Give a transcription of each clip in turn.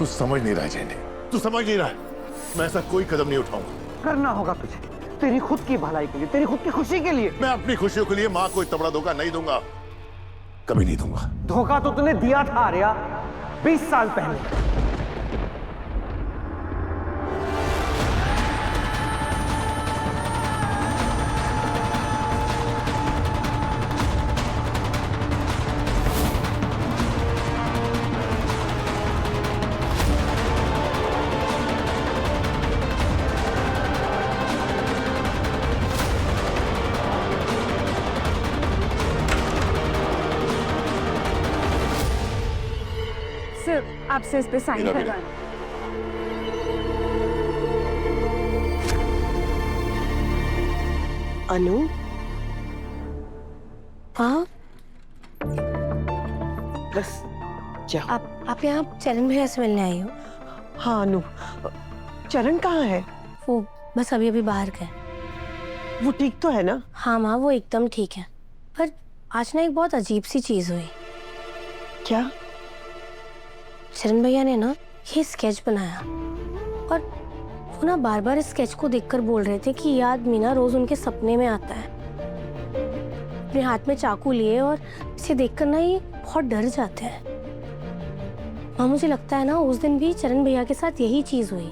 तू समझ नहीं रहा है जैने, तू समझ नहीं रहा है। मैं ऐसा कोई कदम नहीं उठाऊंगा। करना होगा तुझे, तेरी खुद की भलाई के लिए, तेरी खुद की खुशी के लिए। मैं अपनी खुशियों के लिए माँ को इतना बड़ा धोखा नहीं दूंगा, कभी नहीं दूंगा। धोखा तो तूने दिया था आर्या 20 साल पहले। सर आपसे इस पे साइन मेरा भी करवाना। अनु, हाँ बस जाओ। आप यहाँ चरण भैया से मिलने आई हो? हाँ अनु, चरण कहाँ है? वो बस अभी अभी बाहर गए। वो ठीक तो है ना? हाँ माँ, वो एकदम ठीक है, पर आज ना एक बहुत अजीब सी चीज हुई। क्या? चरण भैया ने ना ये स्केच बनाया और वो ना बार बार इस स्केच को देखकर बोल रहे थे कि ये आदमी ना रोज उनके सपने में आता है, अपने हाथ में चाकू लिए, और इसे देखकर ना ये बहुत डर जाते हैं। हाँ, मुझे लगता है ना उस दिन भी चरण भैया के साथ यही चीज हुई,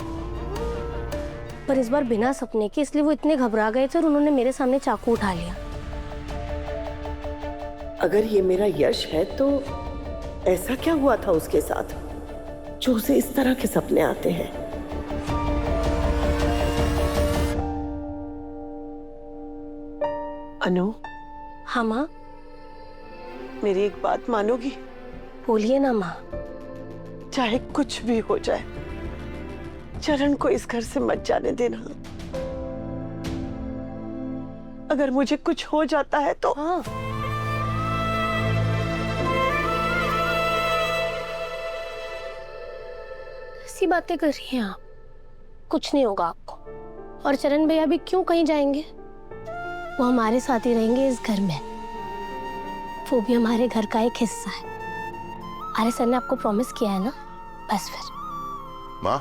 पर इस बार बिना सपने के, इसलिए वो इतने घबरा गए थे और उन्होंने मेरे सामने चाकू उठा लिया। अगर ये मेरा यश है तो ऐसा क्या हुआ था उसके साथ जो उसे इस तरह के सपने आते हैं? अनु, हाँ माँ। मेरी एक बात मानोगी? बोलिए ना माँ। चाहे कुछ भी हो जाए, चरण को इस घर से मत जाने देना। अगर मुझे कुछ हो जाता है तो हाँ, ऐसी बातें कर रही हैं आप? कुछ नहीं होगा आपको। और चरण भैया भी क्यों कहीं जाएंगे? वो हमारे साथ ही रहेंगे इस घर में। वो भी हमारे घर का एक हिस्सा है। आर्य सर ने आपको प्रॉमिस किया है ना, बस फिर। माँ,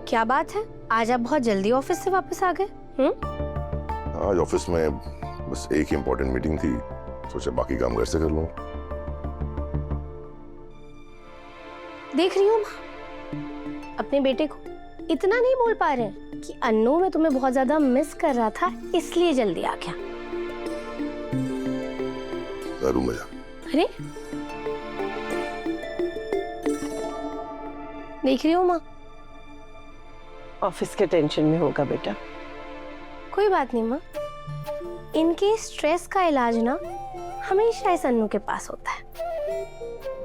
क्या बात है, आज आप बहुत जल्दी ऑफिस से वापस आ गए? आज ऑफिस में बस एक ही इम्पोर्टेंट मीटिंग थी, सोचा बाकी काम घर से कर लूं। देख रही हूँ माँ, अपने बेटे को इतना नहीं बोल पा रहे कि अन्नू मैं तुम्हें बहुत ज्यादा मिस कर रहा था, इसलिए जल्दी आ गया। रूम में जा। अरे देख रही हूँ माँ। ऑफिस के टेंशन में होगा बेटा। कोई बात नहीं माँ, इनके स्ट्रेस का इलाज ना हमेशा इस अन्नू के पास होता है।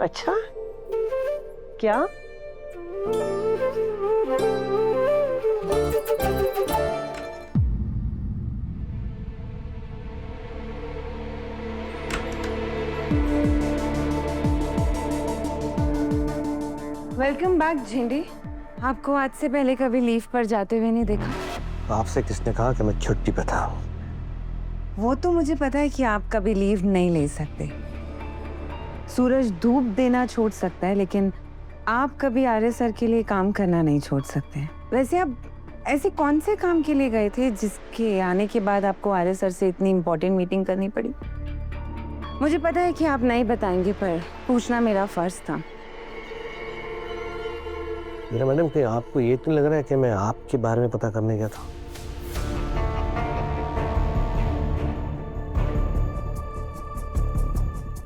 अच्छा, क्या? Welcome back Jhindi. आपको आज से पहले कभी लीव पर जाते हुए नहीं देखा। आपसे किसने कहा कि मैं छुट्टी पे था? वो तो मुझे पता है कि आप कभी लीव नहीं ले सकते। सूरज धूप देना छोड़ सकता है, लेकिन आप कभी आर्य सर के लिए काम करना नहीं छोड़ सकते। वैसे आप ऐसे कौन से काम के लिए गए थे जिसके आने के बाद आपको आर्य सर से इतनी इम्पोर्टेंट मीटिंग करनी पड़ी? मुझे पता है कि आप नहीं बताएंगे, पर पूछना मेरा फर्ज था। मेरा मैडम, कि आपको ये तो लग रहा है कि मैं आपके बारे में पता करने गया था?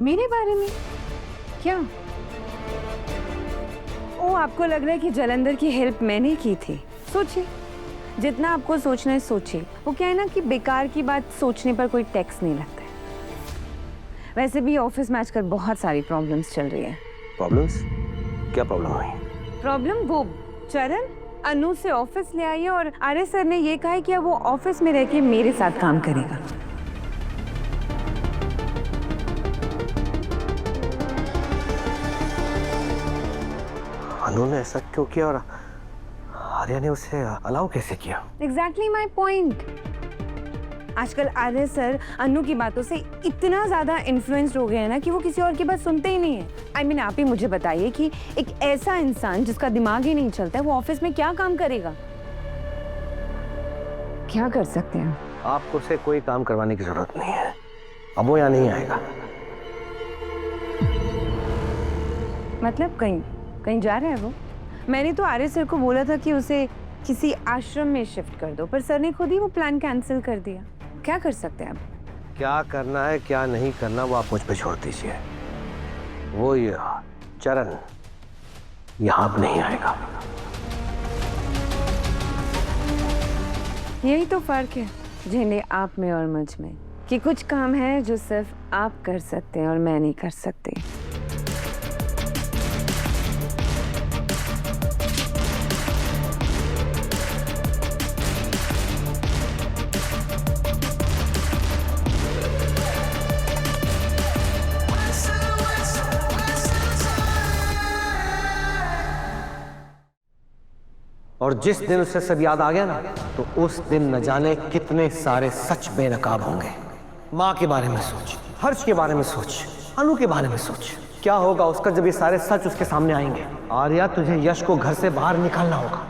मेरे बारे में क्या? ओ, आपको लग रहा है कि जलंधर की हेल्प मैंने की थी? सोचिए, जितना आपको सोचना है सोचिए। वो क्या है ना कि बेकार की बात सोचने पर कोई टैक्स नहीं लगता है। वैसे भी ऑफिस में आजकल बहुत सारी प्रॉब्लम्स चल रही है। प्रॉब्लम्स? क्या प्रॉब्लम हुई? प्रॉब्लम वो चरण अनु से ऑफिस ले आई है और आर्य सर ने ये कहा है कि अब वो ऑफिस में रह के मेरे साथ काम करेगा। अनु ने ऐसा क्यों किया और आर्या ने उसे अलाउ कैसे किया? Exactly my point. आजकल आर्य सर अन्नू की बातों से इतना ज्यादा इन्फ्लुएंस्ड हो गए हैं ना कि वो किसी और की बात सुनते ही नहीं है। I mean, आप ही मुझे बताइए कि एक ऐसा इंसान जिसका दिमाग ही नहीं चलता है वो ऑफिस में क्या काम करेगा? क्या कर सकते हैं? आपको उसे कोई काम करवाने की जरूरत नहीं है। अब वो यहाँ नहीं आएगा। मतलब कहीं जा रहा है वो? मैंने तो आर्य सर को बोला था कि उसे किसी आश्रम में शिफ्ट कर दो, पर सर ने खुद ही वो प्लान कैंसिल कर दिया। क्या कर सकते हैं अब? क्या करना है क्या नहीं करना वो आप मुझ पे छोड़ दीजिए। वो ये चरण यहाँ अब नहीं आएगा। यही तो फर्क है झेंडे आप में और मुझ में, कि कुछ काम है जो सिर्फ आप कर सकते हैं और मैं नहीं कर सकती। और जिस दिन उसे सब याद आ गया ना, तो उस दिन न जाने कितने सारे सच बेनकाब होंगे। माँ के बारे में सोच, हर्ष के बारे में सोच, अनु के बारे में सोच। क्या होगा उसका जब ये सारे सच उसके सामने आएंगे? आर्या, तुझे यश को घर से बाहर निकालना होगा।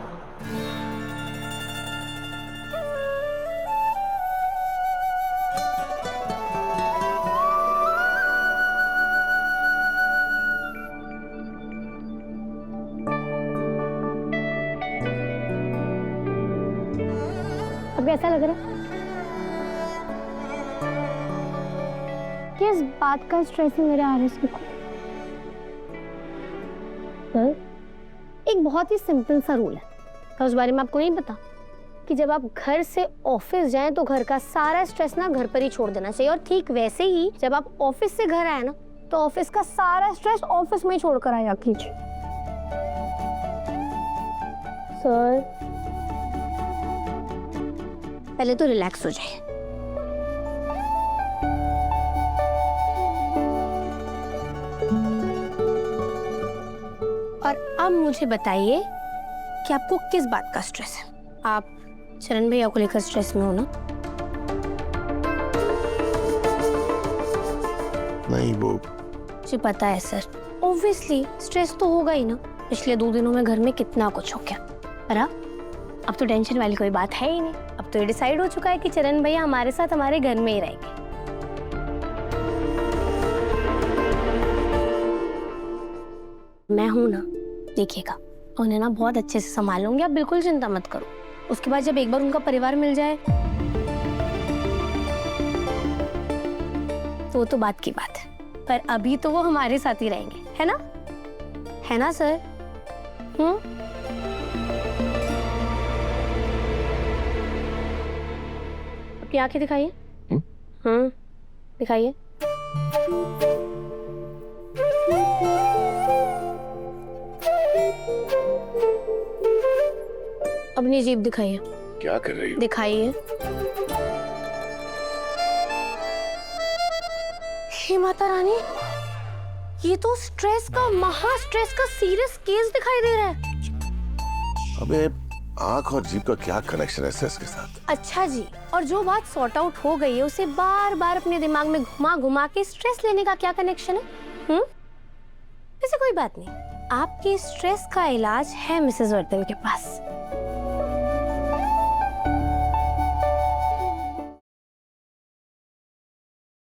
अब कैसा लग रहा है? किस बात का स्ट्रेस है मेरे आर्यस को? एक बहुत ही सिंपल सा रूल है, तो उस बारे में आपको नहीं पता कि जब आप घर से ऑफिस जाएं तो घर का सारा स्ट्रेस ना घर पर ही छोड़ देना चाहिए, और ठीक वैसे ही जब आप ऑफिस से घर आए ना तो ऑफिस का सारा स्ट्रेस ऑफिस में ही छोड़ कर आया कीजिए। सर, पहले तो रिलैक्स हो जाए। और अब मुझे बताइए कि आपको किस बात का स्ट्रेस है? आप चरण भैया को लेकर स्ट्रेस में हो ना? नहीं वो मुझे पता है सर, ऑब्वियसली स्ट्रेस तो होगा ही ना। पिछले 2 दिनों में घर में कितना कुछ हो गया। पर अब तो टेंशन वाली कोई बात है ही नहीं। अब तो ये डिसाइड हो चुका है कि चरण भैया हमारे साथ हमारे घर में ही रहेंगे। मैं हूं ना, देखिएगा, उन्हें ना बहुत अच्छे से संभालूंगी, आप बिल्कुल चिंता मत करो। उसके बाद जब एक बार उनका परिवार मिल जाए तो वो तो बात की बात है, पर अभी तो वो हमारे साथ ही रहेंगे, है ना? है ना सर? अपनी आंखें दिखाइए। दिखाइए। अपनी जीभ दिखाइए। क्या कर रही हो? दिखाइए। हे माता रानी, ये तो स्ट्रेस का, महा स्ट्रेस का सीरियस केस दिखाई दे रहा है। अबे आंख और जीभ का क्या कनेक्शन है स्ट्रेस के साथ? अच्छा जी, और जो बात सॉर्ट आउट हो गई है उसे बार बार अपने दिमाग में घुमा घुमा के स्ट्रेस लेने का क्या कनेक्शन है? वैसे कोई बात नहीं, आपके स्ट्रेस का इलाज है मिसेस वर्धन के पास।